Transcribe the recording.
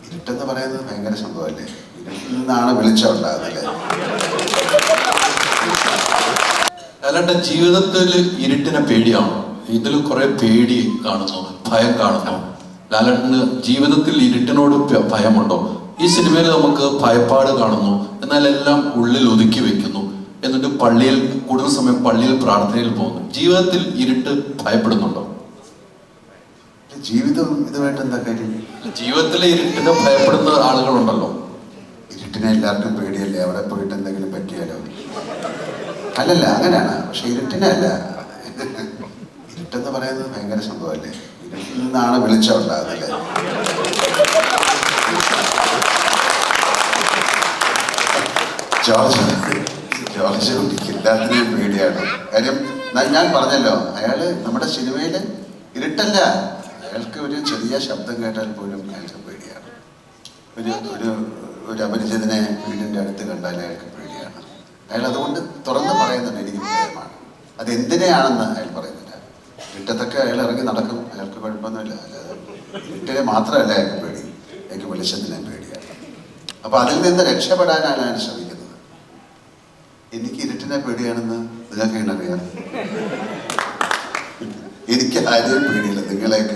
ഇരുട്ടെന്ന് പറയുന്നത് ഭയങ്കര സംഭവമല്ലേ? ഇരുട്ടിൽ നിന്നാണ് വെളിച്ചം ഉണ്ടാകുന്നത്. അല്ലാണ്ട് ജീവിതത്തിൽ ഇരുട്ടിനെ പേടിയാണോ? ഇതിൽ കുറെ പേടി കാണുന്നു, ഭയം കാണുന്നു. ലാലേട്ടന് ജീവിതത്തിൽ ഇരുട്ടിനോട് ഭയമുണ്ടോ? ഈ സിനിമയിൽ നമുക്ക് ഭയപ്പാട് കാണുന്നു, എന്നാൽ എല്ലാം ഉള്ളിൽ ഒതുക്കി വെക്കുന്നു. എന്നിട്ട് പള്ളിയിൽ കൂടുതൽ സമയം പള്ളിയിൽ പ്രാർത്ഥനയിൽ പോകുന്നു. ജീവിതത്തിൽ ഇരുട്ട് ഭയപ്പെടുന്നുണ്ടോ? ജീവിതം ഇതുമായിട്ട് എന്താ കാര്യം? ജീവിതത്തിലെ ഇരുട്ടിനെ ഭയപ്പെടുന്ന ആളുകളുണ്ടല്ലോ. ഇരുട്ടിനെ എല്ലാവർക്കും പേടിയല്ലേ? അവിടെ പോയിട്ട് എന്തെങ്കിലും പറ്റിയാലോ? അല്ലല്ല, അങ്ങനെയാണ്. പക്ഷെ ഇരുട്ടിനെ അല്ല. ഇരുട്ടെന്ന് പറയുന്നത് ഭയങ്കര സംഭവമല്ലേ? ഇരുട്ടിൽ നിന്നാണ് വെളിച്ചം ഉണ്ടാകുന്നത്. ജോർജ് എനിക്ക് എല്ലാത്തിനെയും പേടിയാണ്. കാര്യം ഞാൻ പറഞ്ഞല്ലോ, അയാള് നമ്മുടെ സിനിമയില് ഇരുട്ടല്ല, അയാൾക്ക് ഒരു ചെറിയ ശബ്ദം കേട്ടാൽ പോലും അയാൾക്ക് പേടിയാണ്. ഒരു അപരിചിതനെ വീടിൻ്റെ അടുത്ത് കണ്ടാൽ അയാൾക്ക് പേടിയാണ്. അയാൾ അതുകൊണ്ട് തുറന്ന് പറയുന്നുണ്ട്, എനിക്ക് ഭയമാണ്. അതെന്തിനെയാണെന്ന് അയാൾ പറയുന്നില്ല. ഇരുട്ടത്തൊക്കെ അയാൾ ഇറങ്ങി നടക്കും, അയാൾക്ക് കുഴപ്പമൊന്നുമില്ല. അല്ലാതെ ഇരുട്ടിനെ മാത്രമല്ല അയാൾക്ക് പേടി, അയാൾക്ക് വെളിച്ചത്തിനെ പേടിയാണ്. അപ്പൊ അതിൽ നിന്ന് രക്ഷപ്പെടാനാണ് അയാൾ ശ്രമിക്കുന്നത്. എനിക്ക് ഇരുട്ടിനെ പേടിയാണെന്ന് നിങ്ങൾക്ക് എങ്ങനെ അറിയാം? എനിക്ക് ആരെയും പേടിയില്ല, നിങ്ങളെയൊക്കെ